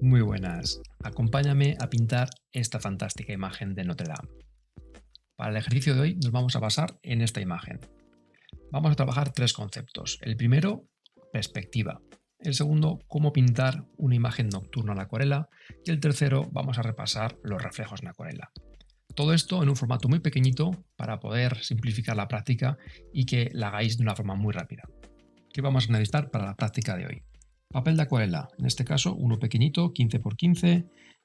Muy buenas. Acompáñame a pintar esta fantástica imagen de Notre Dame. Para el ejercicio de hoy nos vamos a basar en esta imagen. Vamos a trabajar tres conceptos. El primero, perspectiva. El segundo, cómo pintar una imagen nocturna en acuarela. Y el tercero, vamos a repasar los reflejos en acuarela. Todo esto en un formato muy pequeñito para poder simplificar la práctica y que la hagáis de una forma muy rápida. ¿Qué vamos a necesitar para la práctica de hoy? Papel de acuarela, en este caso uno pequeñito, 15 por 15,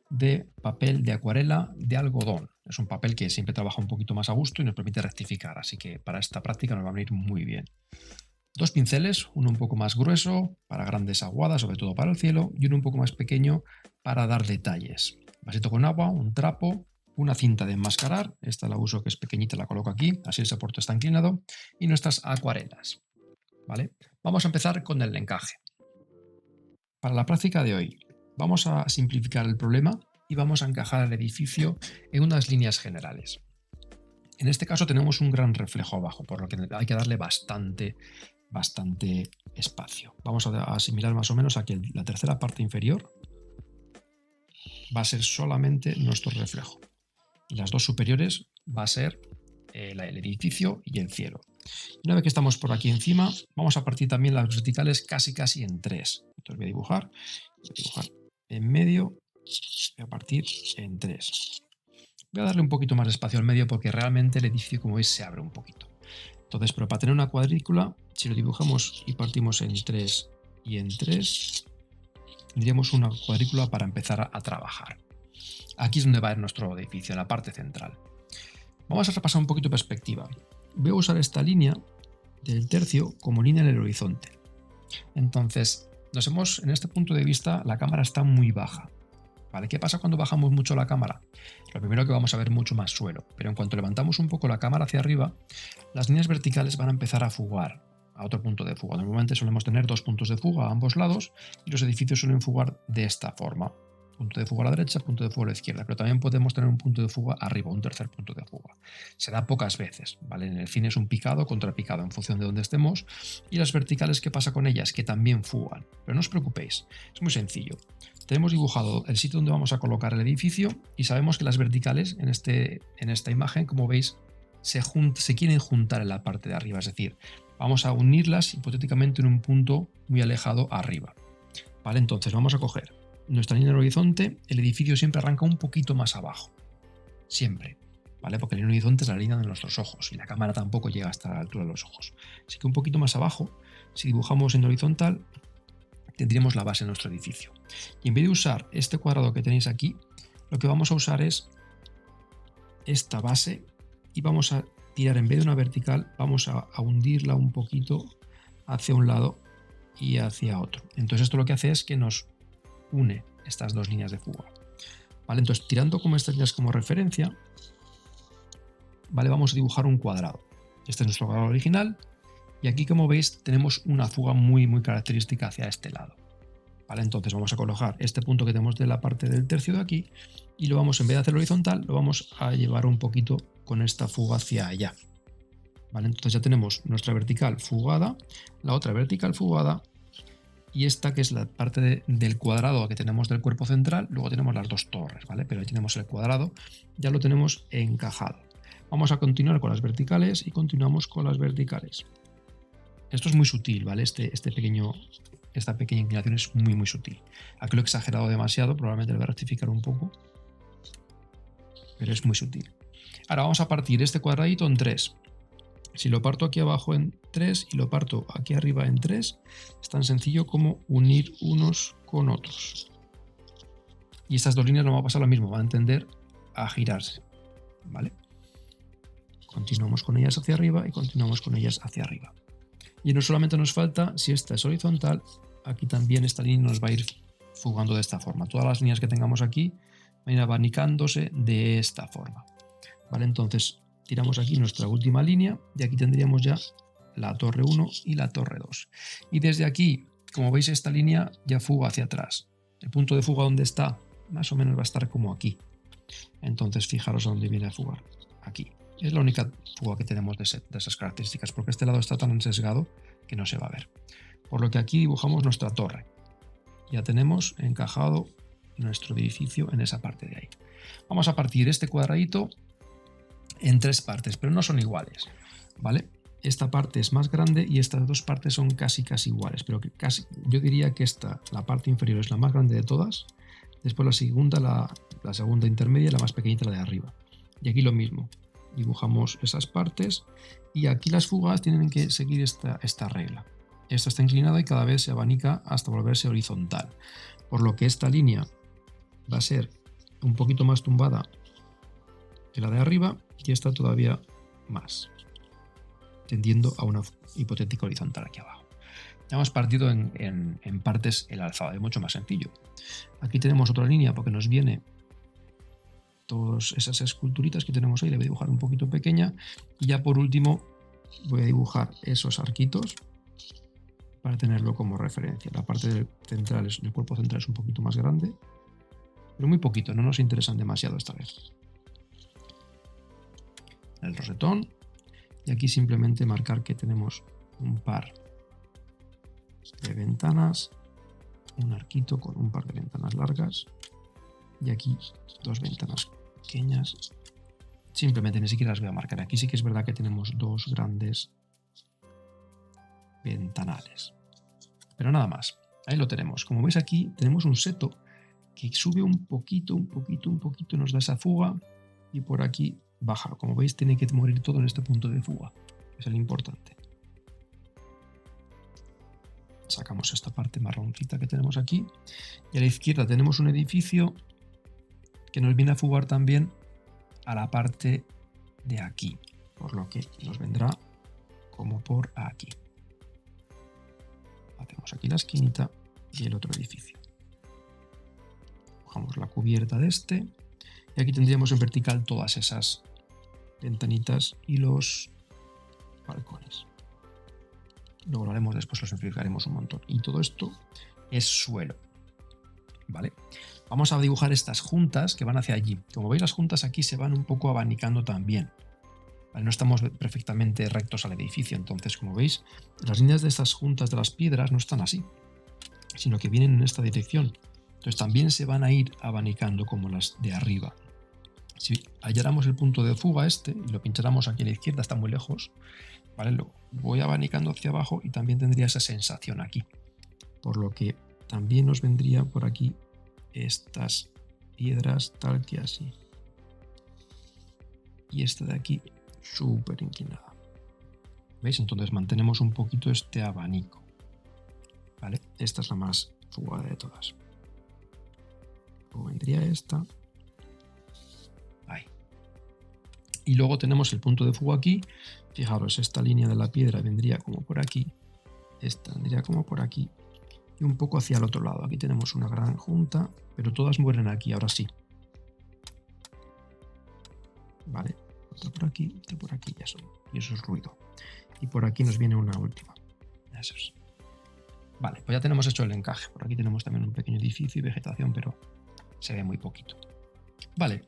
de papel de acuarela de algodón. Es un papel que siempre trabaja un poquito más a gusto y nos permite rectificar, así que para esta práctica nos va a venir muy bien. Dos pinceles, uno un poco más grueso para grandes aguadas, sobre todo para el cielo, y uno un poco más pequeño para dar detalles. Vasito con agua, un trapo, una cinta de enmascarar, esta la uso que es pequeñita, la coloco aquí, así el soporte está inclinado, y nuestras acuarelas. ¿Vale? Vamos a empezar con el encaje. Para la práctica de hoy, vamos a simplificar el problema y vamos a encajar el edificio en unas líneas generales. En este caso tenemos un gran reflejo abajo, por lo que hay que darle bastante espacio. Vamos a asimilar más o menos a que la tercera parte inferior va a ser solamente nuestro reflejo y las dos superiores va a ser el edificio y el cielo. Una vez que estamos por aquí encima, vamos a partir también las verticales casi en tres. Entonces voy a dibujar en medio, voy a partir en tres. Voy a darle un poquito más de espacio al medio porque realmente el edificio, como veis, se abre un poquito. Entonces, pero para tener una cuadrícula, si lo dibujamos y partimos en 3 y en 3, tendríamos una cuadrícula para empezar a trabajar. Aquí es donde va a ir nuestro edificio, en la parte central. Vamos a repasar un poquito perspectiva. Voy a usar esta línea del tercio como línea en el horizonte. Entonces, en este punto de vista, la cámara está muy baja. ¿Vale? ¿Qué pasa cuando bajamos mucho la cámara? Lo primero que vamos a ver mucho más suelo, pero en cuanto levantamos un poco la cámara hacia arriba, las líneas verticales van a empezar a fugar a otro punto de fuga. Normalmente solemos tener dos puntos de fuga a ambos lados y los edificios suelen fugar de esta forma. Punto de fuga a la derecha, punto de fuga a la izquierda, pero también podemos tener un punto de fuga arriba, un tercer punto de fuga. Se da pocas veces, ¿vale? En el cine es un picado contra picado en función de dónde estemos, y las verticales, ¿qué pasa con ellas? Que también fugan, pero no os preocupéis, es muy sencillo. Tenemos dibujado el sitio donde vamos a colocar el edificio y sabemos que las verticales en esta imagen, como veis, se quieren juntar en la parte de arriba, es decir, vamos a unirlas hipotéticamente en un punto muy alejado arriba. ¿Vale? Entonces vamos a coger nuestra línea del horizonte, el edificio siempre arranca un poquito más abajo. Siempre. ¿Vale? Porque la línea del horizonte es la línea de nuestros ojos y la cámara tampoco llega hasta la altura de los ojos. Así que un poquito más abajo, si dibujamos en horizontal, tendríamos la base de nuestro edificio. Y en vez de usar este cuadrado que tenéis aquí, lo que vamos a usar es esta base y vamos a tirar, en vez de una vertical, vamos a hundirla un poquito hacia un lado y hacia otro. Entonces esto lo que hace es que nos une estas dos líneas de fuga. ¿Vale? Entonces, tirando como estas líneas como referencia, ¿vale? Vamos a dibujar un cuadrado. Este es nuestro cuadrado original y aquí, como veis, tenemos una fuga muy característica hacia este lado. ¿Vale? Entonces vamos a colocar este punto que tenemos de la parte del tercio de aquí y lo vamos, en vez de hacer horizontal, lo vamos a llevar un poquito con esta fuga hacia allá. ¿Vale? Entonces ya tenemos nuestra vertical fugada, la otra vertical fugada y esta que es la parte del cuadrado que tenemos del cuerpo central. Luego tenemos las dos torres, ¿vale? Pero ahí tenemos el cuadrado, ya lo tenemos encajado. Vamos a continuar con las verticales y continuamos con las verticales. Esto es muy sutil, ¿vale? Esta pequeña inclinación es muy sutil. Aquí lo he exagerado demasiado, probablemente lo voy a rectificar un poco, pero es muy sutil. Ahora vamos a partir este cuadradito en 3. Si lo parto aquí abajo en 3 y lo parto aquí arriba en 3, es tan sencillo como unir unos con otros. Y estas dos líneas no va a pasar lo mismo, van a tender a girarse, ¿vale? Continuamos con ellas hacia arriba y continuamos con ellas hacia arriba. Y no solamente nos falta, si esta es horizontal, aquí también esta línea nos va a ir fugando de esta forma. Todas las líneas que tengamos aquí van a ir abanicándose de esta forma. ¿Vale? Entonces tiramos aquí nuestra última línea y aquí tendríamos ya la torre 1 y la torre 2. Y desde aquí, como veis, esta línea ya fuga hacia atrás. El punto de fuga donde está, más o menos va a estar como aquí. Entonces fijaros a dónde viene a fugar. Aquí. Es la única fuga que tenemos de esas características, porque este lado está tan sesgado que no se va a ver. Por lo que aquí dibujamos nuestra torre. Ya tenemos encajado nuestro edificio en esa parte de ahí. Vamos a partir este cuadradito en 3 partes, pero no son iguales, ¿vale? Esta parte es más grande y estas dos partes son casi iguales, pero que casi, yo diría que la parte inferior es la más grande de todas, después la segunda intermedia y la más pequeñita, la de arriba. Y aquí lo mismo, dibujamos esas partes y aquí las fugas tienen que seguir esta regla. Esta está inclinada y cada vez se abanica hasta volverse horizontal, por lo que esta línea va a ser un poquito más tumbada que la de arriba y esta todavía más, tendiendo a una hipotética horizontal aquí abajo. Ya hemos partido en partes el alzado, es mucho más sencillo. Aquí tenemos otra línea porque nos viene todas esas esculturitas que tenemos ahí, le voy a dibujar un poquito pequeña y ya por último voy a dibujar esos arquitos para tenerlo como referencia. La parte central, el cuerpo central es un poquito más grande, pero muy poquito, no nos interesan demasiado esta vez. El rosetón. Y aquí simplemente marcar que tenemos un par de ventanas, un arquito con un par de ventanas largas y aquí 2 ventanas pequeñas. Simplemente ni siquiera las voy a marcar. Aquí sí que es verdad que tenemos 2 grandes ventanales. Pero nada más. Ahí lo tenemos. Como veis aquí tenemos un seto que sube un poquito, nos da esa fuga y por aquí baja. Como veis tiene que morir todo en este punto de fuga, que es el importante. Sacamos esta parte marroncita que tenemos aquí y a la izquierda tenemos un edificio que nos viene a fugar también a la parte de aquí, por lo que nos vendrá como por aquí. Hacemos aquí la esquinita y el otro edificio. Cogemos la cubierta de este y aquí tendríamos en vertical todas esas ventanitas y los balcones. Luego lo haremos después, lo simplificaremos un montón. Y todo esto es suelo. ¿Vale? Vamos a dibujar estas juntas que van hacia allí. Como veis, las juntas aquí se van un poco abanicando también. ¿Vale? No estamos perfectamente rectos al edificio. Entonces, como veis, las líneas de estas juntas de las piedras no están así, sino que vienen en esta dirección. Entonces también se van a ir abanicando como las de arriba. Si halláramos el punto de fuga este y lo pincháramos aquí a la izquierda, está muy lejos, ¿vale? Lo voy abanicando hacia abajo y también tendría esa sensación aquí. Por lo que también nos vendría por aquí estas piedras tal que así. Y esta de aquí súper inclinada. ¿Veis? Entonces mantenemos un poquito este abanico. ¿Vale? Esta es la más fugada de todas. Luego vendría esta. Ahí. Y luego tenemos el punto de fuga aquí. Fijaros, esta línea de la piedra vendría como por aquí. Esta vendría como por aquí. Y un poco hacia el otro lado. Aquí tenemos una gran junta, pero todas mueren aquí, ahora sí. Vale. Otra por aquí, otra por aquí, y eso es ruido. Y por aquí nos viene una última. Eso es. Vale, pues ya tenemos hecho el encaje. Por aquí tenemos también un pequeño edificio y vegetación, pero se ve muy poquito. Vale,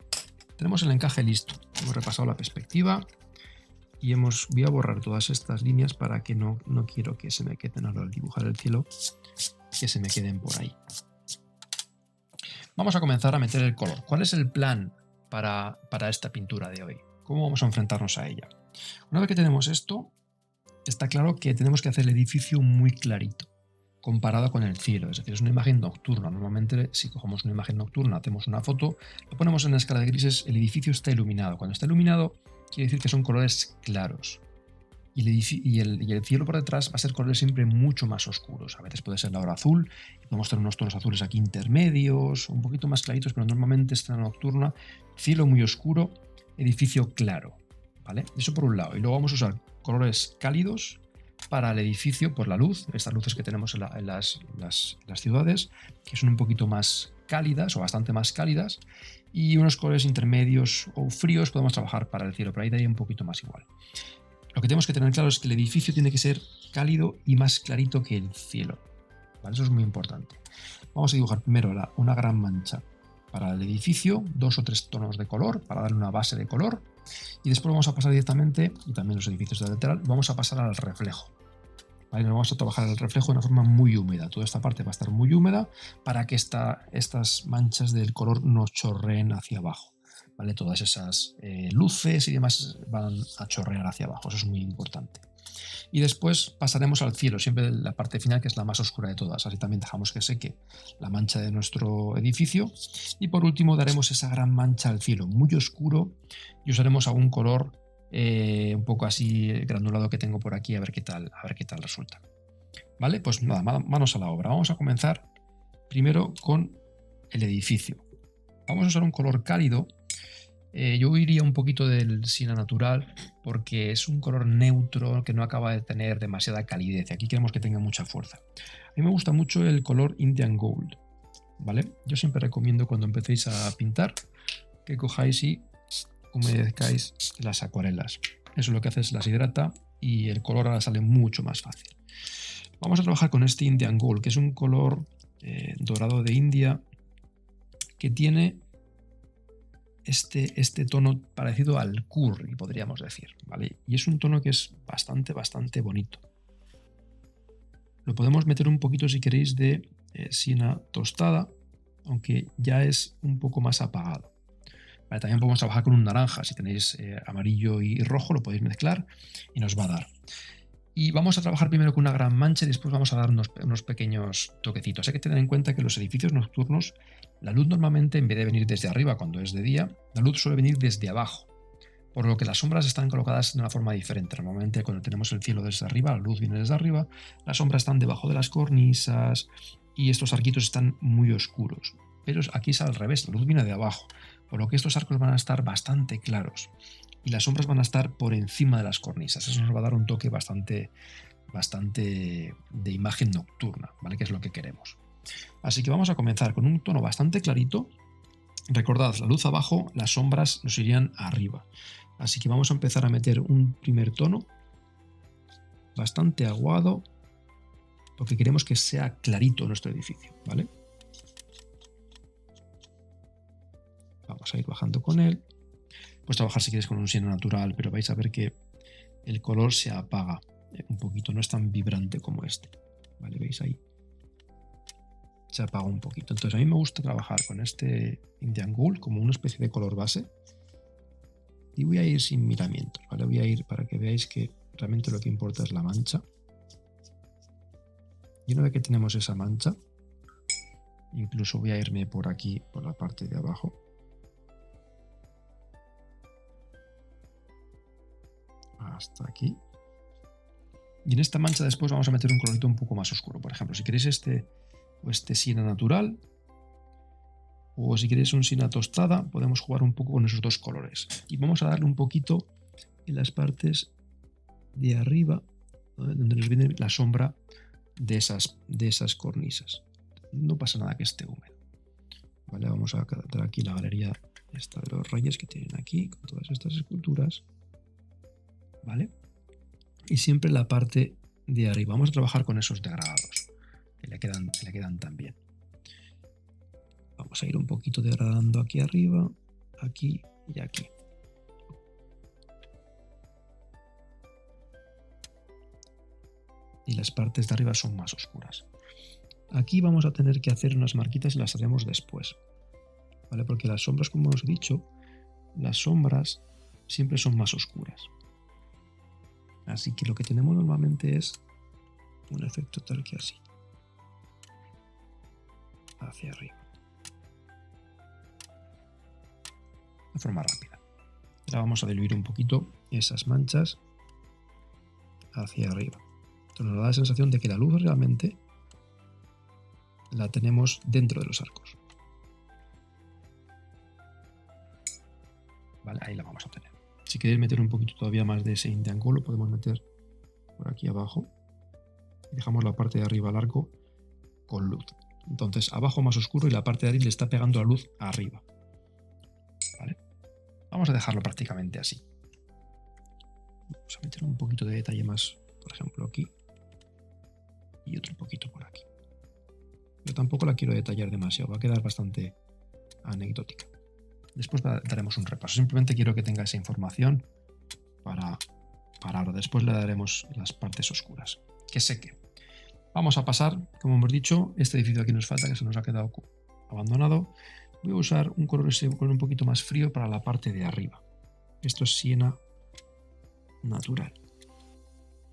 tenemos el encaje listo. Hemos repasado la perspectiva y voy a borrar todas estas líneas para que no quiero que se me queden al dibujar el cielo, que se me queden por ahí. Vamos a comenzar a meter el color. ¿Cuál es el plan para esta pintura de hoy? ¿Cómo vamos a enfrentarnos a ella? Una vez que tenemos esto, está claro que tenemos que hacer el edificio muy clarito comparado con el cielo, es decir, es una imagen nocturna. Normalmente, si cogemos una imagen nocturna, hacemos una foto, lo ponemos en la escala de grises, el edificio está iluminado. Cuando está iluminado, quiere decir que son colores claros. Y el cielo por detrás va a ser colores siempre mucho más oscuros. A veces puede ser la hora azul, y podemos tener unos tonos azules aquí intermedios, un poquito más claritos, pero normalmente está en la nocturna, cielo muy oscuro, edificio claro. ¿Vale? Eso por un lado. Y luego vamos a usar colores cálidos para el edificio por la luz, estas luces que tenemos en las ciudades, que son un poquito más cálidas o bastante más cálidas, y unos colores intermedios o fríos podemos trabajar para el cielo, pero ahí daría un poquito más igual. Lo que tenemos que tener claro es que el edificio tiene que ser cálido y más clarito que el cielo. ¿Vale? Eso es muy importante. Vamos a dibujar primero una gran mancha para el edificio, 2 o 3 tonos de color para darle una base de color, y después vamos a pasar directamente, y también los edificios de lateral, vamos a pasar al reflejo. ¿vale? Nos vamos a trabajar el reflejo de una forma muy húmeda. Toda esta parte va a estar muy húmeda para que estas manchas del color no chorreen hacia abajo. ¿Vale? Todas esas luces y demás van a chorrear hacia abajo. Eso es muy importante. Y después pasaremos al cielo, siempre la parte final que es la más oscura de todas. Así también dejamos que seque la mancha de nuestro edificio. Y por último daremos esa gran mancha al cielo, muy oscuro, y usaremos algún color un poco así granulado que tengo por aquí, a ver qué tal resulta. ¿Vale? Pues nada, manos a la obra. Vamos a comenzar primero con el edificio. Vamos a usar un color cálido. Yo iría un poquito del siena natural porque es un color neutro que no acaba de tener demasiada calidez. Aquí queremos que tenga mucha fuerza. A mí me gusta mucho el color Indian Gold, ¿vale? Yo siempre recomiendo cuando empecéis a pintar que cojáis y humedezcáis las acuarelas. Eso lo que hace es las hidrata y el color ahora sale mucho más fácil. Vamos a trabajar con este Indian Gold, que es un color dorado de India que tiene este tono parecido al curry, podríamos decir, ¿vale? Y es un tono que es bastante bonito. Lo podemos meter un poquito, si queréis, de siena tostada, aunque ya es un poco más apagado. Vale, también podemos trabajar con un naranja. Si tenéis amarillo y rojo, lo podéis mezclar y nos va a dar. Y vamos a trabajar primero con una gran mancha y después vamos a dar unos pequeños toquecitos. Hay que tener en cuenta que en los edificios nocturnos la luz normalmente, en vez de venir desde arriba cuando es de día, la luz suele venir desde abajo, por lo que las sombras están colocadas de una forma diferente. Normalmente cuando tenemos el cielo desde arriba, la luz viene desde arriba, las sombras están debajo de las cornisas y estos arquitos están muy oscuros. Pero aquí es al revés, la luz viene de abajo, por lo que estos arcos van a estar bastante claros y las sombras van a estar por encima de las cornisas. Eso nos va a dar un toque bastante de imagen nocturna, ¿vale? Que es lo que queremos. Así que vamos a comenzar con un tono bastante clarito. Recordad, la luz abajo, las sombras nos irían arriba. Así que vamos a empezar a meter un primer tono bastante aguado, porque queremos que sea clarito nuestro edificio, ¿vale? Vamos a ir bajando con él. Puedes trabajar si quieres con un siena natural, pero vais a ver que el color se apaga un poquito, no es tan vibrante como este. ¿Vale? ¿Veis ahí? Se apaga un poquito. Entonces a mí me gusta trabajar con este Indian Gold como una especie de color base. Y voy a ir sin miramientos, ¿vale? Voy a ir para que veáis que realmente lo que importa es la mancha. Y una vez que tenemos esa mancha, incluso voy a irme por aquí, por la parte de abajo. Hasta aquí. Y en esta mancha después vamos a meter un colorito un poco más oscuro. Por ejemplo, si queréis este siena natural, o si queréis un siena tostada, podemos jugar un poco con esos dos colores. Y vamos a darle un poquito en las partes de arriba, donde nos viene la sombra de esas cornisas. No pasa nada que esté húmedo. Vale, vamos a dar aquí la galería esta de los reyes que tienen aquí, con todas estas esculturas. ¿Vale? Y siempre la parte de arriba. Vamos a trabajar con esos degradados, que le quedan tan bien. Vamos a ir un poquito degradando aquí arriba, aquí y aquí. Y las partes de arriba son más oscuras. Aquí vamos a tener que hacer unas marquitas y las haremos después, ¿vale? Porque las sombras, como os he dicho, las sombras siempre son más oscuras. Así que lo que tenemos normalmente es un efecto tal que así, hacia arriba, de forma rápida. Ahora vamos a diluir un poquito esas manchas hacia arriba. Esto nos da la sensación de que la luz realmente la tenemos dentro de los arcos. Vale, ahí la vamos a tener. Si queréis meter un poquito todavía más de ese Indian Gold, lo podemos meter por aquí abajo. Y dejamos la parte de arriba al arco con luz. Entonces, abajo más oscuro y la parte de arriba le está pegando la luz arriba. ¿Vale? Vamos a dejarlo prácticamente así. Vamos a meter un poquito de detalle más, por ejemplo, aquí. Y otro poquito por aquí. Yo tampoco la quiero detallar demasiado, va a quedar bastante anecdótica. Después daremos un repaso. Simplemente quiero que tenga esa información para para ahora. Después le daremos las partes oscuras. Que seque. Vamos a pasar, como hemos dicho, este edificio aquí nos falta, que se nos ha quedado abandonado. Voy a usar un color un poquito más frío para la parte de arriba. Esto es siena natural.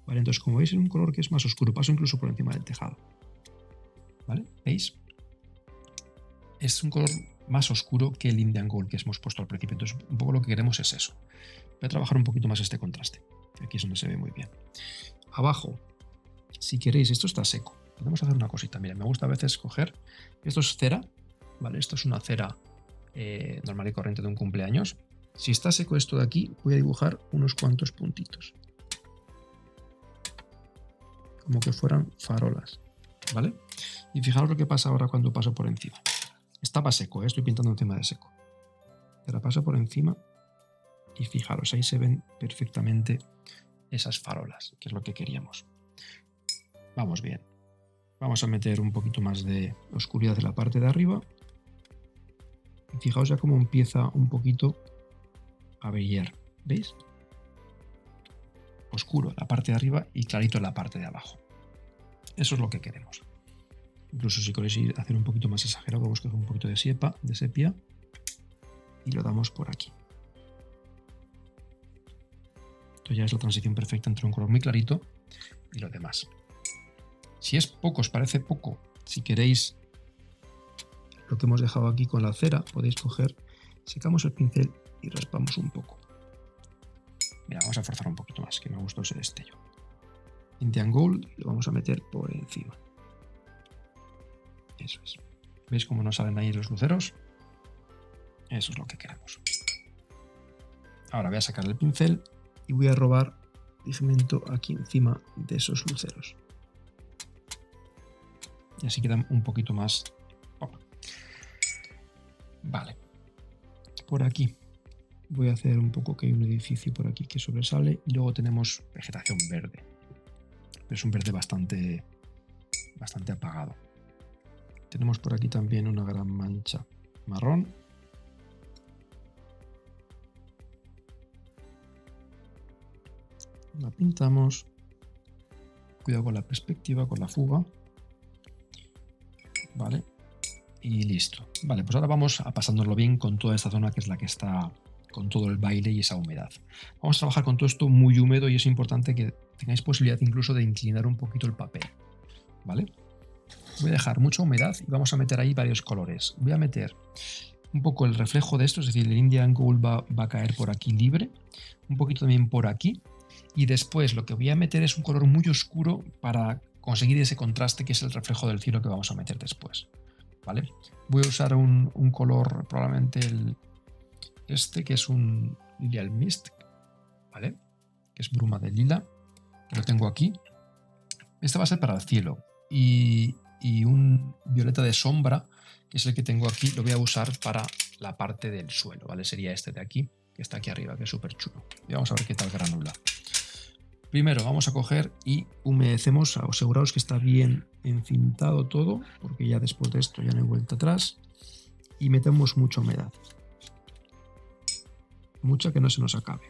Vale, entonces como veis es un color que es más oscuro, paso incluso por encima del tejado. ¿Vale? ¿Veis? Es un color más oscuro que el Indian Gold que hemos puesto al principio. Entonces un poco lo que queremos es eso. Voy a trabajar un poquito más este contraste. Aquí es donde se ve muy bien. Abajo, si queréis, esto está seco. Podemos hacer una cosita. Mira, me gusta a veces coger... Esto es cera. ¿Vale? Esto es una cera normal y corriente de un cumpleaños. Si está seco esto de aquí, voy a dibujar unos cuantos puntitos. Como que fueran farolas. ¿Vale? Y fijaros lo que pasa ahora cuando paso por encima. Estaba seco, estoy pintando encima de seco. Ahora paso por encima y fijaros, ahí se ven perfectamente esas farolas, que es lo que queríamos. Vamos bien. Vamos a meter un poquito más de oscuridad en la parte de arriba. Y fijaos ya cómo empieza un poquito a brillar. ¿Veis? Oscuro en la parte de arriba y clarito en la parte de abajo. Eso es lo que queremos. Incluso si queréis hacer un poquito más exagerado, vamos a coger un poquito de sepia y lo damos por aquí. Esto ya es la transición perfecta entre un color muy clarito y lo demás. Si es poco, os parece poco, si queréis lo que hemos dejado aquí con la cera, podéis coger, secamos el pincel y raspamos un poco. Mira, vamos a forzar un poquito más, que me gustó ese destello. Indian Gold lo vamos a meter por encima. Eso es. ¿Veis cómo nos salen ahí los luceros? Eso es lo que queremos. Ahora voy a sacar el pincel y voy a robar pigmento aquí encima de esos luceros. Y así quedan un poquito más pop. Vale. Por aquí voy a hacer un poco que hay un edificio por aquí que sobresale y luego tenemos vegetación verde. Pero es un verde bastante apagado. Tenemos por aquí también una gran mancha marrón. La pintamos. Cuidado con la perspectiva, con la fuga. Vale. Y listo. Vale, pues ahora vamos a pasárnoslo bien con toda esta zona que es la que está con todo el baile y esa humedad. Vamos a trabajar con todo esto muy húmedo y es importante que tengáis posibilidad incluso de inclinar un poquito el papel. ¿Vale? Voy a dejar mucha humedad y vamos a meter ahí varios colores. Voy a meter un poco el reflejo de esto, es decir, el Indian Gold va a caer por aquí libre, un poquito también por aquí, y después lo que voy a meter es un color muy oscuro para conseguir ese contraste que es el reflejo del cielo que vamos a meter después. ¿Vale? Voy a usar un color, probablemente este, que es un Lilial Mist, ¿vale? Que es bruma de lila, que lo tengo aquí. Este va a ser para el cielo. Y un violeta de sombra, que es el que tengo aquí, lo voy a usar para la parte del suelo, ¿vale? Sería este de aquí, que está aquí arriba, que es súper chulo. Y vamos a ver qué tal granula. Primero vamos a coger y humedecemos, aseguraos que está bien encintado todo, porque ya después de esto ya no hay vuelta atrás. Y metemos mucha humedad. Mucha que no se nos acabe,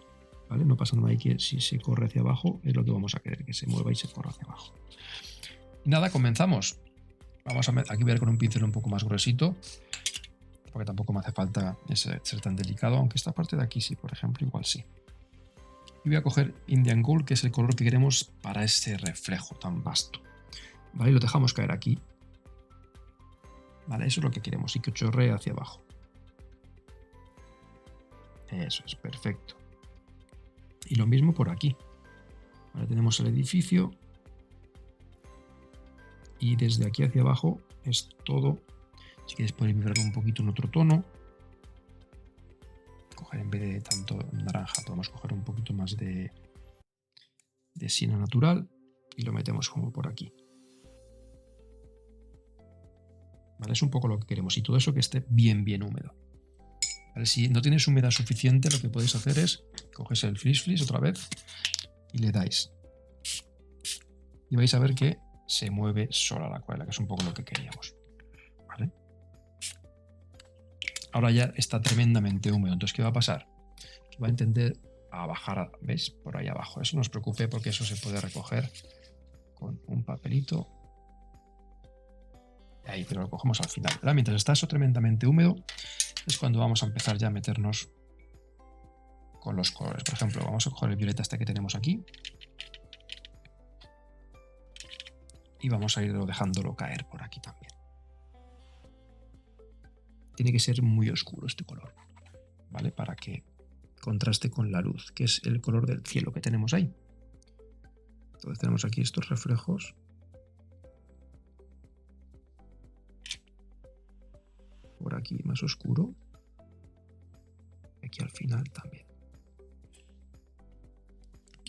¿vale? No pasa nada ahí que si se corre hacia abajo es lo que vamos a querer, que se mueva y se corra hacia abajo. Y nada, comenzamos. Vamos a aquí voy a ir con un pincel un poco más gruesito, porque tampoco me hace falta ser tan delicado, aunque esta parte de aquí sí, por ejemplo, igual sí. Y voy a coger Indian Gold, que es el color que queremos para ese reflejo tan vasto. ¿Vale? Y lo dejamos caer aquí. ¿Vale? Eso es lo que queremos y que chorree hacia abajo. Eso es, perfecto. Y lo mismo por aquí. Ahora tenemos el edificio. Y desde aquí hacia abajo es todo. Si queréis podéis mirar un poquito en otro tono. Coger en vez de tanto naranja, podemos coger un poquito más de siena natural y lo metemos como por aquí. ¿Vale? Es un poco lo que queremos y todo eso que esté bien húmedo. ¿Vale? Si no tienes humedad suficiente, lo que podéis hacer es coges el flis otra vez y le dais. Y vais a ver que se mueve sola la acuarela, que es un poco lo que queríamos. ¿Vale? Ahora ya está tremendamente húmedo. Entonces, ¿qué va a pasar? Que va a a bajar, ¿veis? Por ahí abajo. Eso no os preocupe porque eso se puede recoger con un papelito. Ahí, pero lo cogemos al final, ¿verdad? Mientras está eso tremendamente húmedo, es cuando vamos a empezar ya a meternos con los colores. Por ejemplo, vamos a coger el violeta este que tenemos aquí y vamos a ir dejándolo caer por aquí también. Tiene que ser muy oscuro este color, ¿vale? Para que contraste con la luz, que es el color del cielo que tenemos ahí. Entonces tenemos aquí estos reflejos. Por aquí más oscuro. Aquí al final también.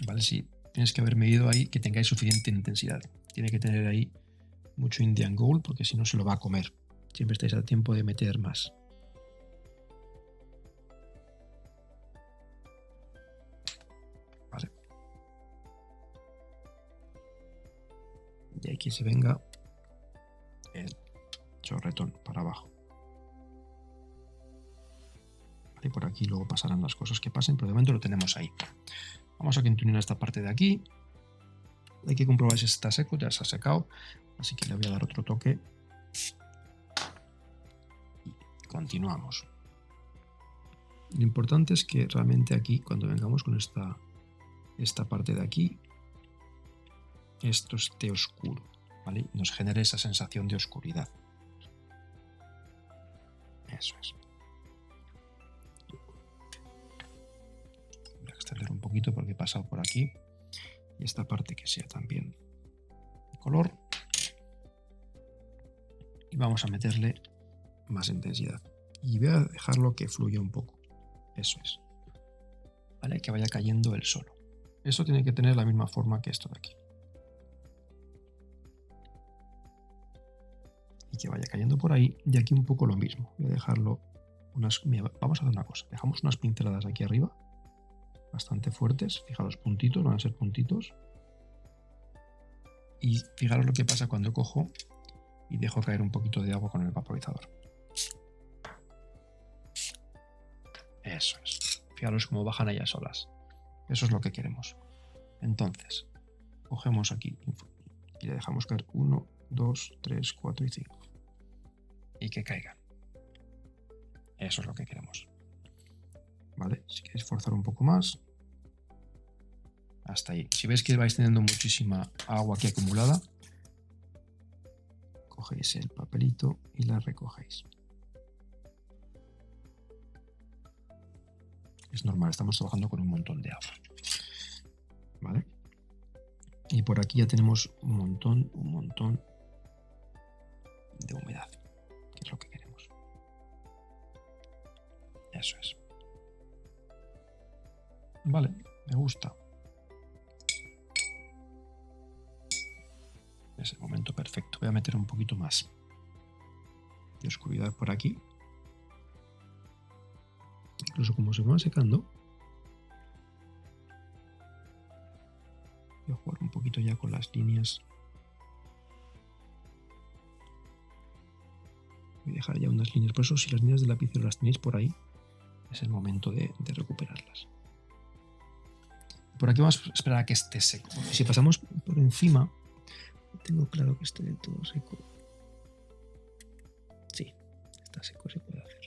Vale, sí, tienes que haber medido ahí que tengáis suficiente intensidad. Tiene que tener ahí mucho Indian Gold porque si no se lo va a comer. Siempre estáis a tiempo de meter más. Vale. Y aquí se venga el chorretón para abajo. Vale, por aquí luego pasarán las cosas que pasen, pero de momento lo tenemos ahí. Vamos a continuar esta parte de aquí. Hay que comprobar si está seco, ya se ha secado, así que le voy a dar otro toque. Y continuamos. Lo importante es que realmente aquí, cuando vengamos con esta parte de aquí, esto esté oscuro, ¿vale? Y nos genere esa sensación de oscuridad. Eso es. Voy a extender un poquito porque he pasado por aquí. Y esta parte que sea también de color. Y vamos a meterle más intensidad. Y voy a dejarlo que fluya un poco. Eso es. ¿Vale? Que vaya cayendo él solo. Esto tiene que tener la misma forma que esto de aquí. Y que vaya cayendo por ahí. Y aquí un poco lo mismo. Voy a dejarlo unas... Mira, vamos a hacer una cosa. Dejamos unas pinceladas aquí arriba. Bastante fuertes. Fijaros, puntitos. Van a ser puntitos. Y fijaros lo que pasa cuando cojo y dejo caer un poquito de agua con el vaporizador. Eso es. Fijaros cómo bajan ellas solas. Eso es lo que queremos. Entonces, cogemos aquí y le dejamos caer 1, 2, 3, 4 y 5. Y que caigan. Eso es lo que queremos. ¿Vale? Si queréis forzar un poco más. Hasta ahí. Si veis que vais teniendo muchísima agua aquí acumulada, cogéis el papelito y la recogéis. Es normal, estamos trabajando con un montón de agua. ¿Vale? Y por aquí ya tenemos un montón de humedad, que es lo que queremos. Eso es. Vale, me gusta. Es el momento perfecto. Voy a meter un poquito más de oscuridad por aquí. Incluso como se va secando, voy a jugar un poquito ya con las líneas. Voy a dejar ya unas líneas. Por eso, si las líneas del lapicero las tenéis por ahí, es el momento de recuperarlas. Por aquí vamos a esperar a que esté seco. Si pasamos por encima, tengo claro que esté del todo seco. Sí, está seco, se puede hacer.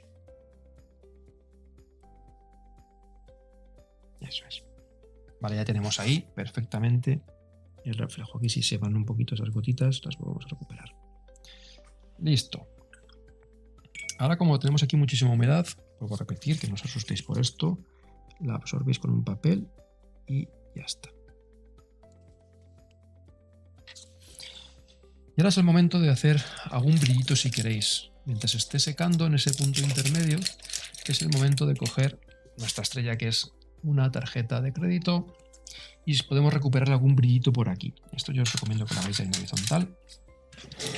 Eso es. Vale, ya tenemos ahí perfectamente el reflejo. Aquí si se van un poquito esas gotitas, las podemos recuperar. Listo. Ahora, como tenemos aquí muchísima humedad, vuelvo a repetir, que no os asustéis por esto, la absorbéis con un papel y ya está. Y ahora es el momento de hacer algún brillito si queréis. Mientras esté secando en ese punto intermedio, es el momento de coger nuestra estrella, que es una tarjeta de crédito, y podemos recuperar algún brillito por aquí. Esto yo os recomiendo que lo hagáis en horizontal.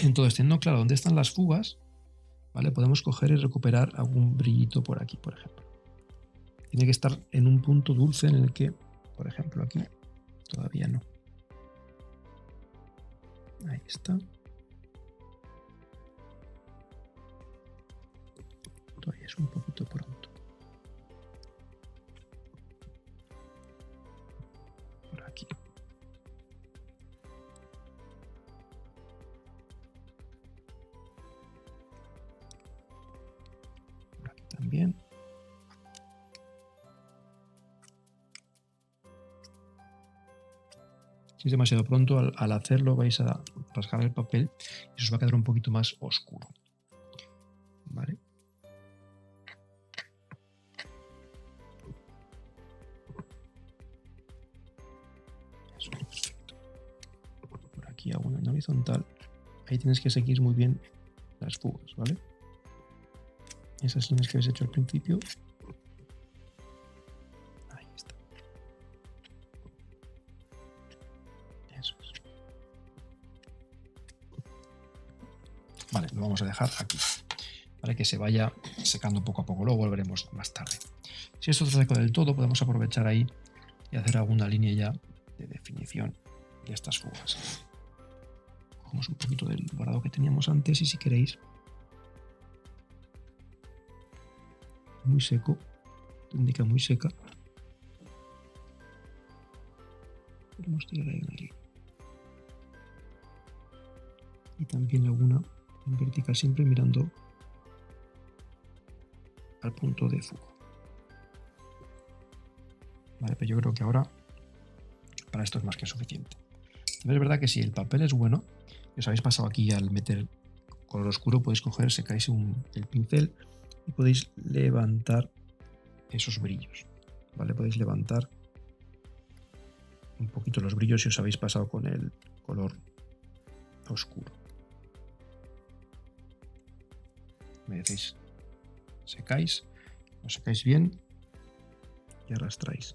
Entonces, teniendo claro dónde están las fugas, ¿vale? Podemos coger y recuperar algún brillito por aquí, por ejemplo. Tiene que estar en un punto dulce en el que, por ejemplo, aquí todavía no. Ahí está. Todavía es un poquito pronto. también. Si es demasiado pronto, al hacerlo vais a rasgar el papel y se os va a quedar un poquito más oscuro. ¿Vale? Eso es perfecto. Por aquí hago una en horizontal. Ahí tienes que seguir muy bien las fugas, ¿vale? Esas líneas que habéis hecho al principio. Ahí está. Eso es. Vale, lo vamos a dejar aquí. Para que se vaya secando poco a poco. Luego volveremos más tarde. Si esto está seco del todo, podemos aprovechar ahí y hacer alguna línea ya de definición de estas fugas. Cogemos un poquito del dorado que teníamos antes y si queréis, muy seco, técnica muy seca, podemos tirar ahí una línea. Y también alguna en vertical, siempre mirando al punto de fuga. Vale, pero yo creo que ahora para esto es más que suficiente. También es verdad que si el papel es bueno, y os habéis pasado aquí al meter color oscuro, podéis coger, secáis el pincel y podéis levantar esos brillos. ¿Vale? Podéis levantar un poquito los brillos si os habéis pasado con el color oscuro. Me decís, secáis, lo secáis bien y arrastráis.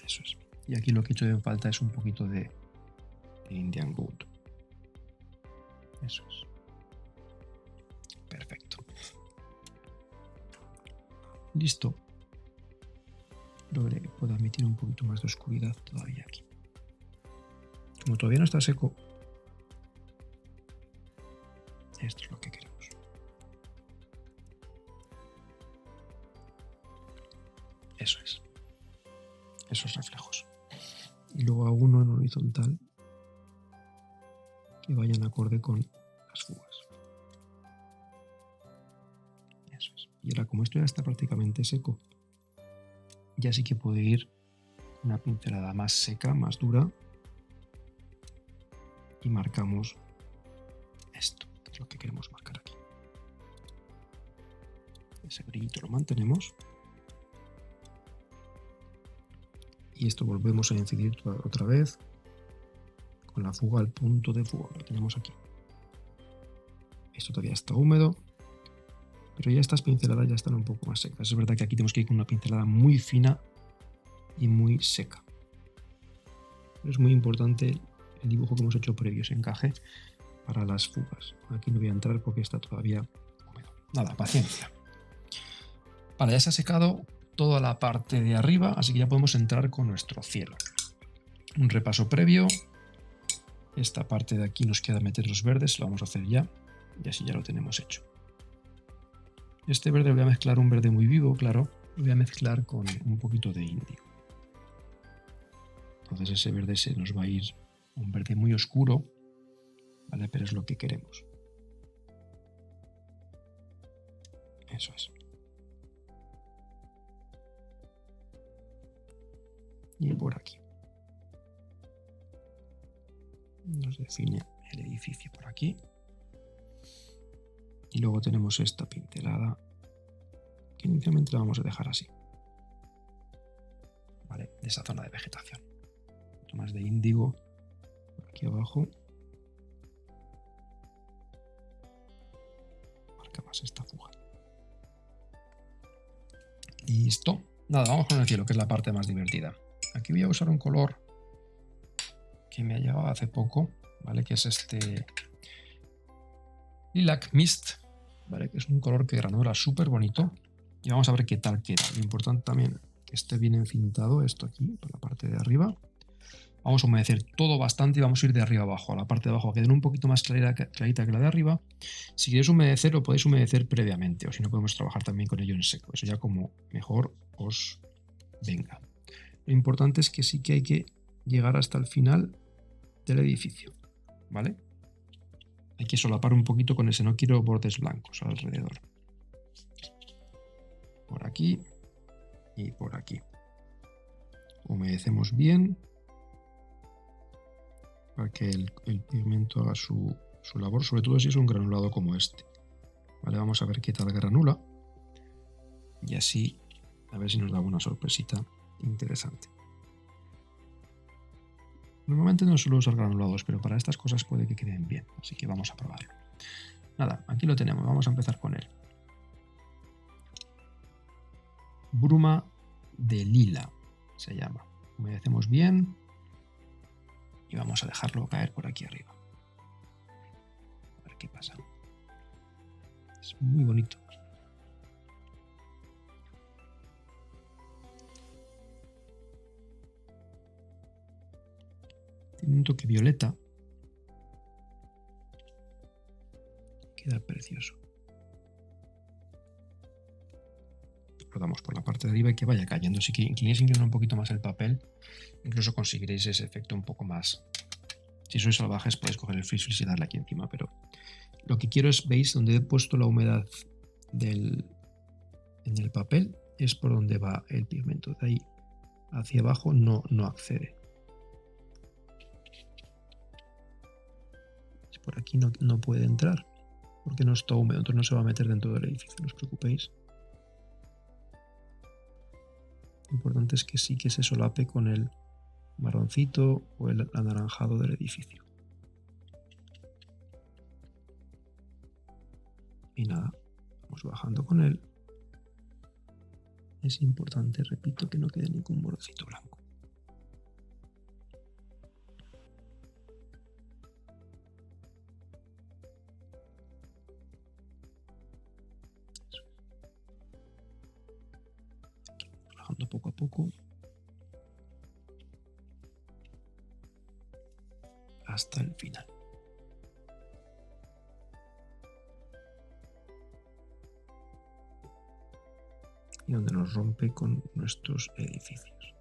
Eso es. Y aquí lo que he hecho en falta es un poquito de Indian Wood. Eso es. Perfecto. Listo. Luego puedo admitir un poquito más de oscuridad todavía aquí. Como todavía no está seco, esto es lo que queremos. Eso es. Esos reflejos. Y luego hago uno en horizontal que vayan acorde con las fugas. Eso es. Y ahora, como esto ya está prácticamente seco, ya sí que puedo ir una pincelada más seca, más dura, y marcamos esto, que es lo que queremos marcar aquí. Ese brillito lo mantenemos. Y esto volvemos a incidir otra vez con la fuga al punto de fuga. Lo tenemos aquí. Esto todavía está húmedo, pero ya estas pinceladas ya están un poco más secas. Es verdad que aquí tenemos que ir con una pincelada muy fina y muy seca. Pero es muy importante el dibujo que hemos hecho previo, ese encaje para las fugas. Aquí no voy a entrar porque está todavía húmedo. Nada, paciencia. Vale, ya se ha secado toda la parte de arriba, así que ya podemos entrar con nuestro cielo. Un repaso previo. Esta parte de aquí nos queda meter los verdes, lo vamos a hacer ya, y así ya lo tenemos hecho. Este verde lo voy a mezclar, un verde muy vivo, claro, lo voy a mezclar con un poquito de índigo. Entonces ese verde se nos va a ir un verde muy oscuro, ¿vale? Pero es lo que queremos. Eso es. Y por aquí. Nos define el edificio por aquí. Y luego tenemos esta pincelada que inicialmente la vamos a dejar así. ¿Vale? De esa zona de vegetación. Un poquito más de índigo por aquí abajo. Marca más esta fuga. Listo. Nada, vamos con el cielo, que es la parte más divertida. Aquí voy a usar un color que me ha llegado hace poco, ¿vale? Que es este Lilac Mist, ¿vale? Que es un color que granula súper bonito. Y vamos a ver qué tal queda. Lo importante también que esté bien encintado esto aquí, por la parte de arriba. Vamos a humedecer todo bastante y vamos a ir de arriba abajo. A la parte de abajo que den un poquito más clarita que la de arriba. Si queréis humedecer, lo podéis humedecer previamente, o si no podemos trabajar también con ello en seco. Eso ya como mejor os venga. Lo importante es que sí que hay que llegar hasta el final del edificio, ¿vale? Hay que solapar un poquito con ese, no quiero bordes blancos alrededor. Por aquí y por aquí. Humedecemos bien para que el pigmento haga su labor, sobre todo si es un granulado como este. Vale, vamos a ver qué tal granula y así a ver si nos da una sorpresita interesante. Normalmente no suelo usar granulados, pero para estas cosas puede que queden bien, así que vamos a probarlo. Nada, aquí lo tenemos, vamos a empezar con él. Bruma de lila se llama. Humedecemos bien y vamos a dejarlo caer por aquí arriba. A ver qué pasa. Es muy bonito. Tiene un toque violeta. Queda precioso. Lo damos por la parte de arriba y que vaya cayendo. Si inclináis incluso un poquito más el papel, incluso conseguiréis ese efecto un poco más. Si sois salvajes podéis coger el freeze y darle aquí encima, pero lo que quiero es, veis, donde he puesto la humedad en el papel, es por donde va el pigmento. De ahí hacia abajo no accede. Por aquí no puede entrar, porque no está húmedo, entonces no se va a meter dentro del edificio, no os preocupéis. Lo importante es que sí que se solape con el marroncito o el anaranjado del edificio. Y nada, vamos bajando con él. Es importante, repito, que no quede ningún bordecito blanco. Bajando poco a poco. Hasta el final. Y donde nos rompe con nuestros edificios.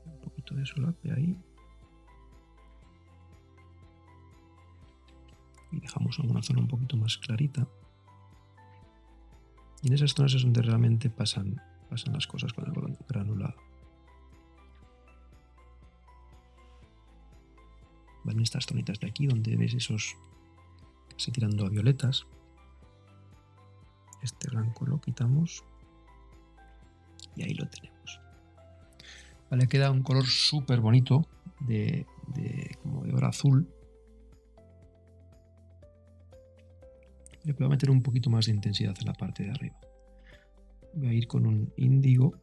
Un poquito de solape ahí. Y dejamos alguna zona un poquito más clarita. Y en esas zonas es donde realmente pasan las cosas con el granulado. Van estas zonitas de aquí donde ves esos casi tirando a violetas. Este blanco lo quitamos y ahí lo tenemos. Vale, queda un color súper bonito como de oro azul. Le voy a meter un poquito más de intensidad en la parte de arriba. Voy a ir con un índigo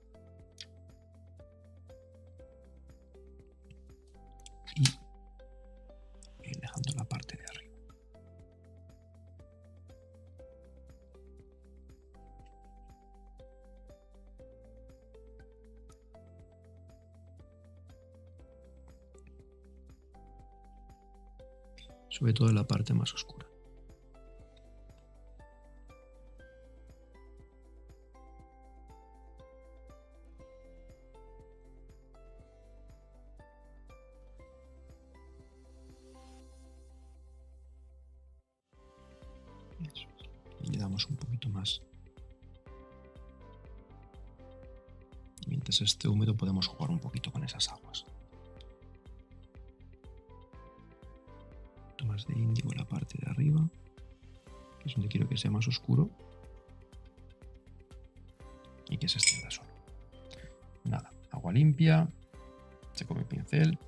y dejando la parte de arriba. Sobre todo en la parte más oscura. Y le damos un poquito más. Y mientras esté húmedo podemos jugar un poquito con esas aguas. Un poquito más de índigo en la parte de arriba, que es donde quiero que sea más oscuro. Y que se extienda solo. Nada, agua limpia, seco mi pincel,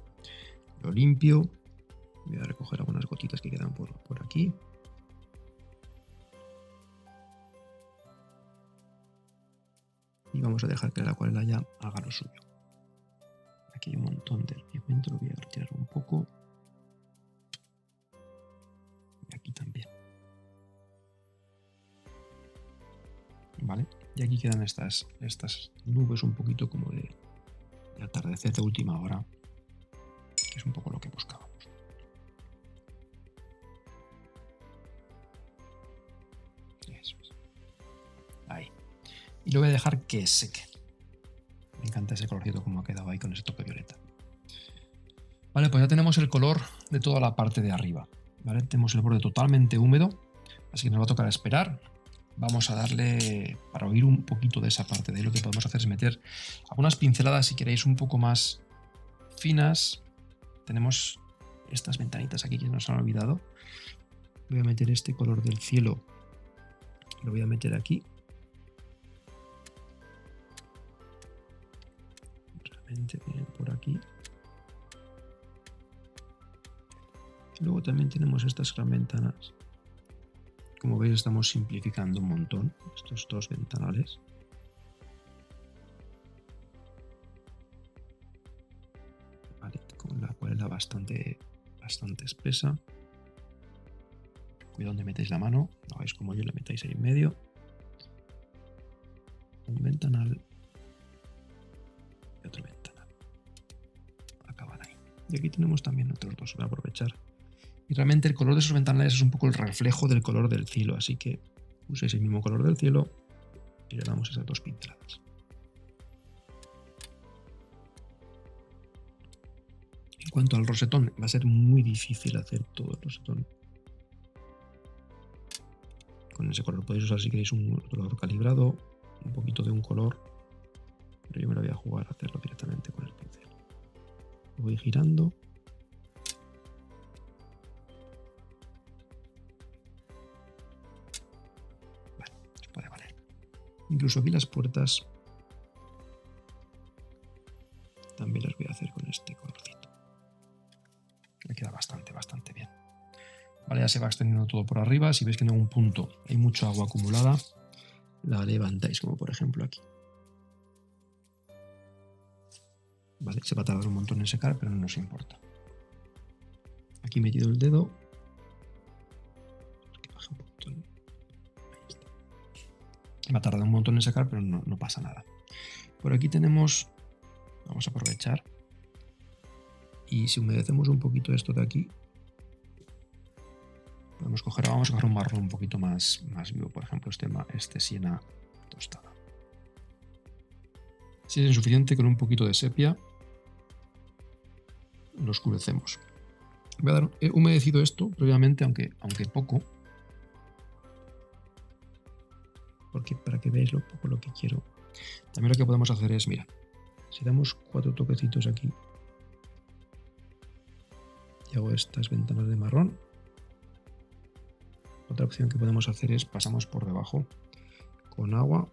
lo limpio. Voy a recoger algunas gotitas que quedan por aquí. Y vamos a dejar que la acuarela ya haga lo suyo. Aquí hay un montón de pigmento, lo voy a retirar un poco. Y aquí también. Vale, y aquí quedan estas nubes un poquito como de atardecer de última hora, que es un poco lo que buscábamos. Eso es. Ahí. Y lo voy a dejar que seque. Me encanta ese colorcito como ha quedado ahí con ese toque violeta. Vale, pues ya tenemos el color de toda la parte de arriba. ¿Vale? Tenemos el borde totalmente húmedo, así que nos va a tocar esperar. Vamos a darle, para oír un poquito de esa parte de ahí, lo que podemos hacer es meter algunas pinceladas, si queréis, un poco más finas. Tenemos estas ventanitas aquí que nos han olvidado. Voy a meter este color del cielo, lo voy a meter aquí. Realmente viene por aquí. Luego también tenemos estas gran ventanas. Como veis, estamos simplificando un montón estos dos ventanales. Vale, con la acuarela bastante espesa. Cuidado donde metéis la mano, no hagáis como yo, le metáis ahí en medio. Un ventanal y otro ventanal. Acaban ahí. Y aquí tenemos también otros dos, voy a aprovechar. Y realmente el color de esos ventanales es un poco el reflejo del color del cielo, así que uséis el mismo color del cielo y le damos esas dos pinceladas. En cuanto al rosetón, va a ser muy difícil hacer todo el rosetón con ese color. Podéis usar si queréis un color calibrado, un poquito de un color, pero yo me lo voy a jugar a hacerlo directamente con el pincel. Lo voy girando. Vale, se puede valer. Incluso aquí las puertas también las voy a hacer con este colorcito. Me queda bastante bien. Vale, ya se va extendiendo todo por arriba. Si veis que en algún punto hay mucha agua acumulada, la levantáis, como por ejemplo aquí. Vale, se va a tardar un montón en secar, pero no nos importa. Aquí he metido el dedo. Que baje un poquito. Ahí está. Va a tardar un montón en secar, pero no pasa nada. Por aquí tenemos, vamos a aprovechar, y si humedecemos un poquito esto de aquí, vamos a coger un marrón un poquito más vivo, por ejemplo este siena tostada. Si es insuficiente, con un poquito de sepia lo oscurecemos. He humedecido esto previamente, aunque poco, porque para que veáis lo poco lo que quiero. También lo que podemos hacer es, mira, si damos 4 toquecitos aquí y hago estas ventanas de marrón, otra opción que podemos hacer es pasamos por debajo con agua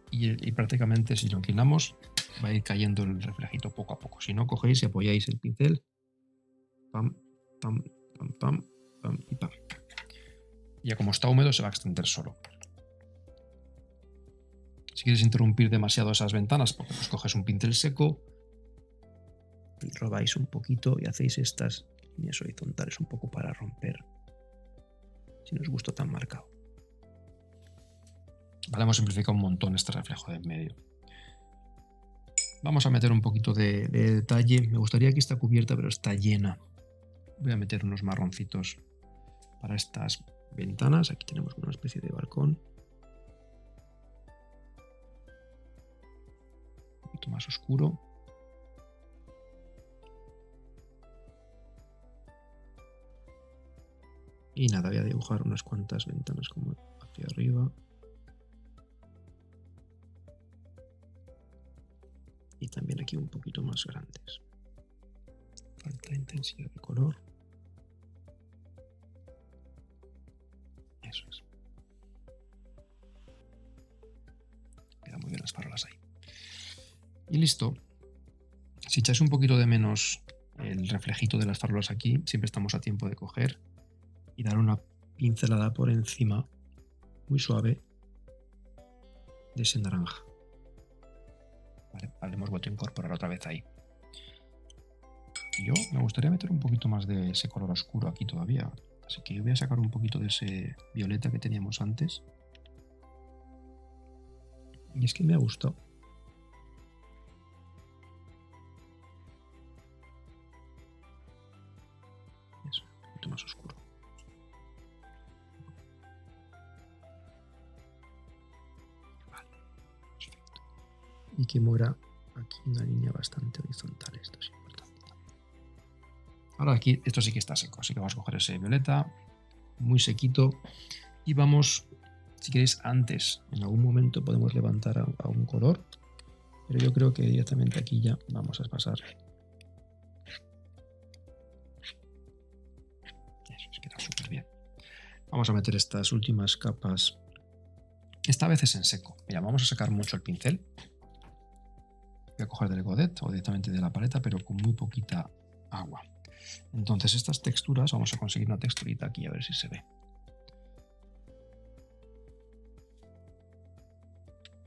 y prácticamente si lo inclinamos va a ir cayendo el reflejito poco a poco. Si no, cogéis y apoyáis el pincel, pam, pam, pam, pam, pam y pam. Y ya como está húmedo se va a extender solo. Si quieres interrumpir demasiado esas ventanas, pues coges un pincel seco y robáis un poquito y hacéis estas líneas horizontales un poco para romper, si no os gusta tan marcado. Vale, hemos simplificado un montón este reflejo de en medio. Vamos a meter un poquito de detalle. Me gustaría que esta cubierta, pero está llena. Voy a meter unos marroncitos para estas ventanas. Aquí tenemos una especie de balcón. Un poquito más oscuro. Y nada, voy a dibujar unas cuantas ventanas como hacia arriba. Y también aquí un poquito más grandes. Falta intensidad de color. Eso es. Quedan muy bien las farolas ahí. Y listo. Si echáis un poquito de menos el reflejito de las farolas aquí, siempre estamos a tiempo de coger y dar una pincelada por encima, muy suave, de ese naranja. Vale, hemos vuelto a incorporar otra vez ahí. Yo me gustaría meter un poquito más de ese color oscuro aquí todavía. Así que voy a sacar un poquito de ese violeta que teníamos antes. Y es que me ha gustado. Eso, un poquito más oscuro. Vale, perfecto. Y que muera aquí. aquí una línea bastante horizontal, esto es importante. Ahora aquí, esto sí que está seco, así que vamos a coger ese violeta, muy sequito, y vamos, si queréis, antes, en algún momento podemos levantar a un color, pero yo creo que directamente aquí ya vamos a pasar. Eso es, queda súper bien. Vamos a meter estas últimas capas. Esta vez es en seco. Mira, vamos a sacar mucho el pincel. Voy a coger del godet o directamente de la paleta, pero con muy poquita agua. Entonces estas texturas, vamos a conseguir una texturita aquí, a ver si se ve.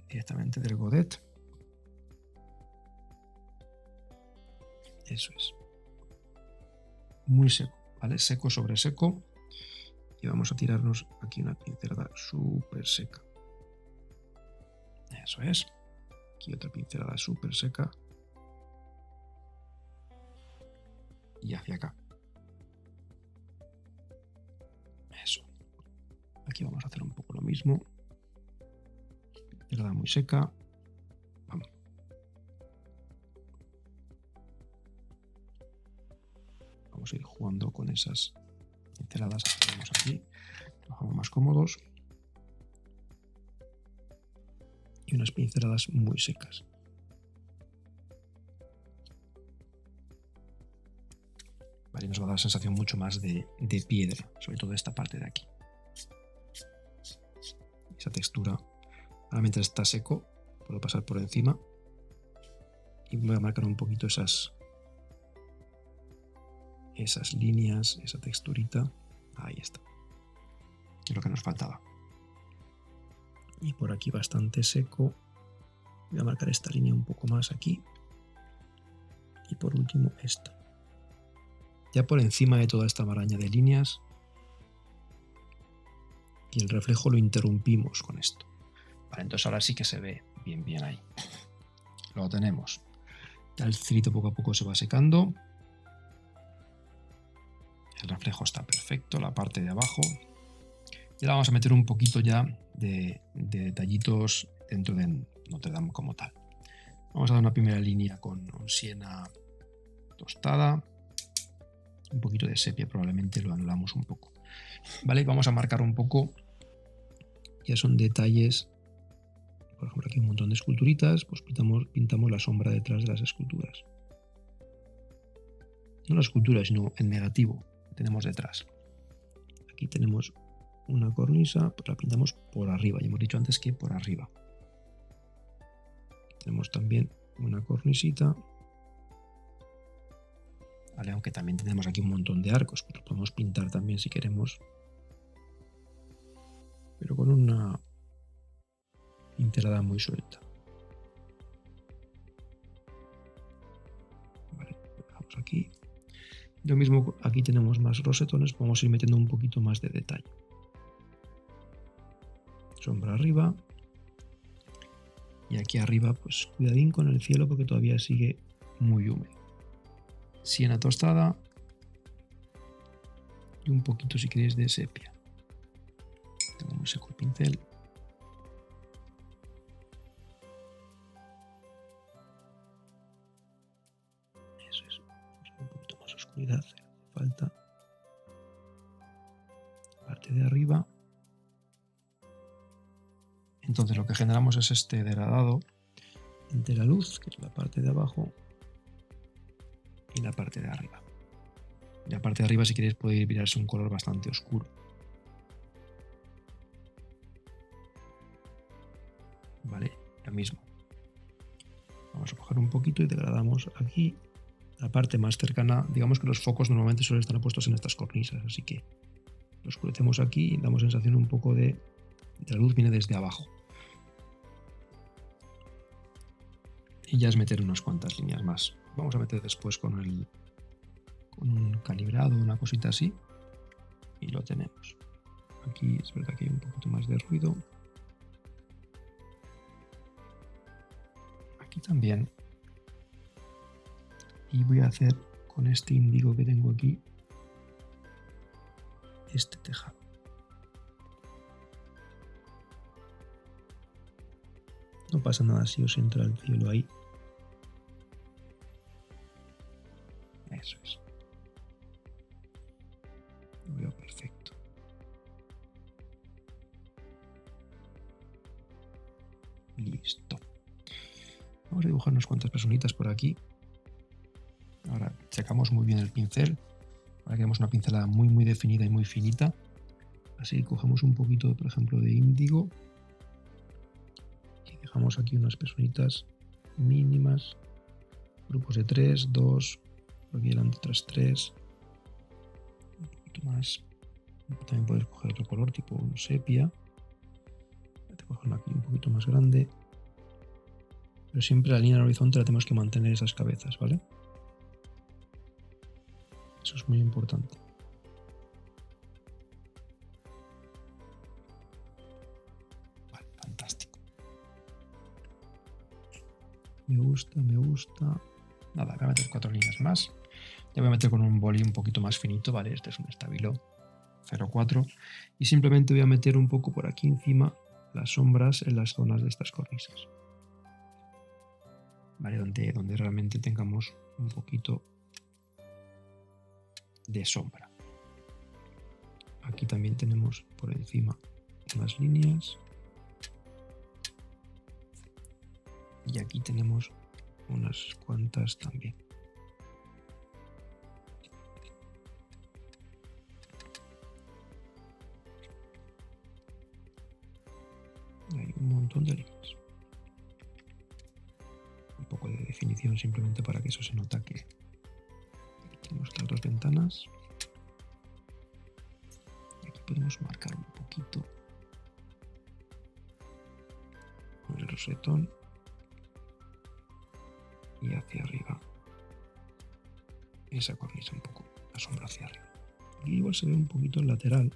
Directamente del godet. Eso es. Muy seco, ¿vale? Seco sobre seco. Y vamos a tirarnos aquí una pincelada súper seca. Eso es. Aquí otra pincelada súper seca. Y hacia acá. Eso. Aquí vamos a hacer un poco lo mismo. Pincelada muy seca. Vamos. Vamos a ir jugando con esas pinceladas que tenemos aquí. Trabajamos más cómodos. Y unas pinceladas muy secas. Vale, nos va a dar la sensación mucho más de piedra, sobre todo esta parte de aquí. Esa textura. Ahora mientras está seco, puedo pasar por encima y voy a marcar un poquito esas líneas, esa texturita. Ahí está. Es lo que nos faltaba. Y por aquí bastante seco. Voy a marcar esta línea un poco más aquí. Y por último esta. Ya por encima de toda esta maraña de líneas. Y el reflejo lo interrumpimos con esto. Vale, entonces ahora sí que se ve bien ahí. Lo tenemos. Ya el cirito poco a poco se va secando. El reflejo está perfecto, la parte de abajo. Y ahora vamos a meter un poquito ya de detallitos dentro de Notre Dame como tal. Vamos a dar una primera línea con siena tostada. Un poquito de sepia, probablemente lo anulamos un poco. Vale, vamos a marcar un poco. Ya son detalles. Por ejemplo, aquí un montón de esculturitas. Pues pintamos la sombra detrás de las esculturas. No la escultura, sino el negativo que tenemos detrás. Aquí tenemos una cornisa, pues la pintamos por arriba. Ya hemos dicho antes que por arriba. Tenemos también una cornisita. Vale, aunque también tenemos aquí un montón de arcos, pues los podemos pintar también si queremos. Pero con una pincelada muy suelta. Vale, vamos aquí. Lo mismo, aquí tenemos más rosetones, vamos a ir metiendo un poquito más de detalle. Sombra arriba. Y aquí arriba, pues cuidadín con el cielo porque todavía sigue muy húmedo. Siena tostada. Y un poquito, si queréis, de sepia. Tengo muy seco el pincel. Eso es. Un poquito más oscuridad. Falta. Parte de arriba. Entonces lo que generamos es este degradado entre la luz, que es la parte de abajo, y la parte de arriba. Y la parte de arriba, si queréis, puede virarse un color bastante oscuro. Vale, lo mismo. Vamos a coger un poquito y degradamos aquí la parte más cercana. Digamos que los focos normalmente suelen estar puestos en estas cornisas, así que lo oscurecemos aquí y damos sensación un poco de la luz viene desde abajo. Y ya es meter unas cuantas líneas más. Vamos a meter después con un calibrado, una cosita así. Y lo tenemos. Aquí es verdad que hay un poquito más de ruido. Aquí también. Y voy a hacer con este índigo que tengo aquí este tejado. No pasa nada si os entra el cielo ahí. Vamos a dibujar unas cuantas personitas por aquí. Ahora checamos muy bien el pincel. Ahora queremos una pincelada muy definida y muy finita. Así cogemos un poquito, por ejemplo, de índigo. Y dejamos aquí unas personitas mínimas. Grupos de 3, 2. Por aquí delante otras 3. Un poquito más. También puedes coger otro color, tipo un sepia. Te cojo uno aquí un poquito más grande. Pero siempre la línea del horizonte la tenemos que mantener esas cabezas, ¿vale? Eso es muy importante. Vale, fantástico. Me gusta. Nada, voy a meter 4 líneas más. Ya voy a meter con un boli un poquito más finito, ¿vale? Este es un Stabilo 04. Y simplemente voy a meter un poco por aquí encima las sombras en las zonas de estas cornisas. ¿Vale? Donde realmente tengamos un poquito de sombra. Aquí también tenemos por encima unas líneas. Y aquí tenemos unas cuantas también. Y hay un montón de líneas. Un poco de definición simplemente para que eso se nota que aquí tenemos las dos ventanas. Y aquí podemos marcar un poquito con el rosetón. Y hacia arriba esa cornisa un poco, la sombra hacia arriba. Aquí igual se ve un poquito el lateral.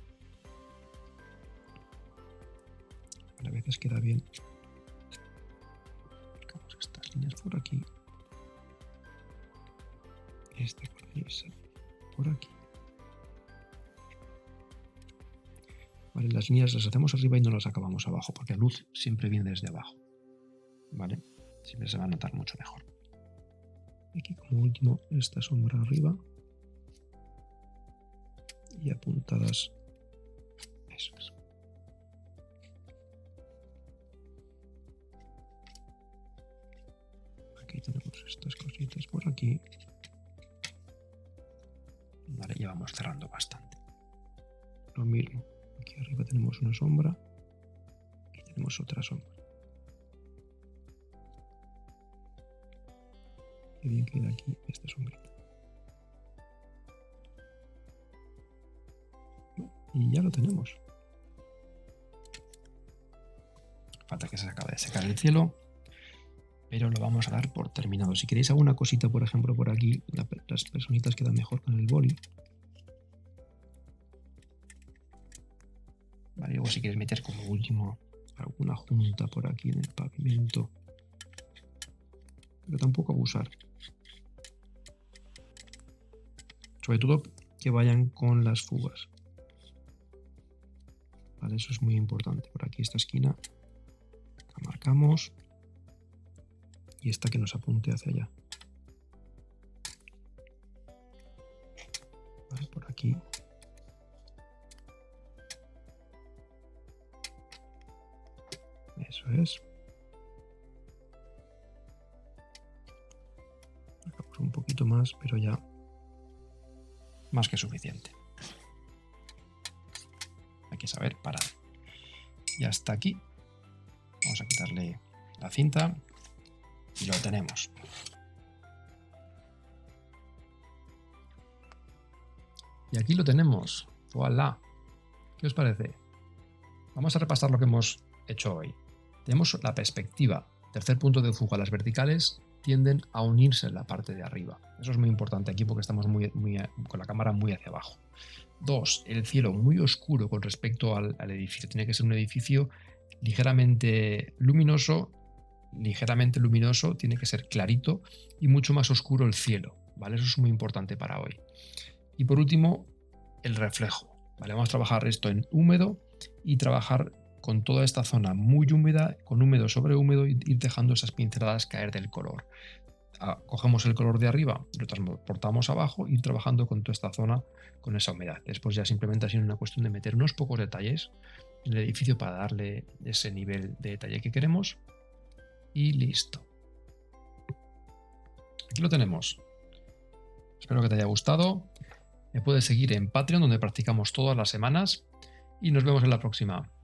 A veces queda bien. Marcamos estas líneas por aquí. Esta cornisa por aquí. Vale, las líneas las hacemos arriba y no las acabamos abajo, porque la luz siempre viene desde abajo. ¿Vale? Siempre se va a notar mucho mejor. Aquí como último esta sombra arriba y apuntadas. Eso es. Aquí tenemos estas cositas por aquí. Vale, ya vamos cerrando bastante. Lo mismo. Aquí arriba tenemos una sombra. Aquí tenemos otra sombra. Qué bien queda aquí esta sombrita. Y ya lo tenemos. Falta que se acabe de secar el cielo, pero lo vamos a dar por terminado. Si queréis alguna cosita, por ejemplo, por aquí, las personitas quedan mejor con el boli. Vale, luego si queréis meter como último alguna junta por aquí en el pavimento, pero tampoco abusar. Sobre todo que vayan con las fugas. Vale, eso es muy importante. Por aquí esta esquina la marcamos y esta que nos apunte hacia allá. Vale, por aquí. Eso es. Marcamos un poquito más, pero ya más que suficiente. Hay que saber parar. Y hasta aquí. Vamos a quitarle la cinta y lo tenemos. Y aquí lo tenemos. ¡Voilà! ¿Qué os parece? Vamos a repasar lo que hemos hecho hoy. Tenemos la perspectiva. Tercer punto de fuga. Las verticales tienden a unirse en la parte de arriba. Eso es muy importante aquí porque estamos con la cámara muy hacia abajo. 2. El cielo muy oscuro con respecto al edificio. Tiene que ser un edificio ligeramente luminoso. Tiene que ser clarito y mucho más oscuro el cielo. ¿Vale? Eso es muy importante para hoy. Y por último, el reflejo. ¿Vale? Vamos a trabajar esto en húmedo y trabajar con toda esta zona muy húmeda, con húmedo sobre húmedo, y ir dejando esas pinceladas caer del color. Cogemos el color de arriba, lo transportamos abajo y ir trabajando con toda esta zona con esa humedad. Después ya simplemente ha sido una cuestión de meter unos pocos detalles en el edificio para darle ese nivel de detalle que queremos y listo. aquí lo tenemos. Espero que te haya gustado. Me puedes seguir en Patreon, donde practicamos todas las semanas. Y nos vemos en la próxima.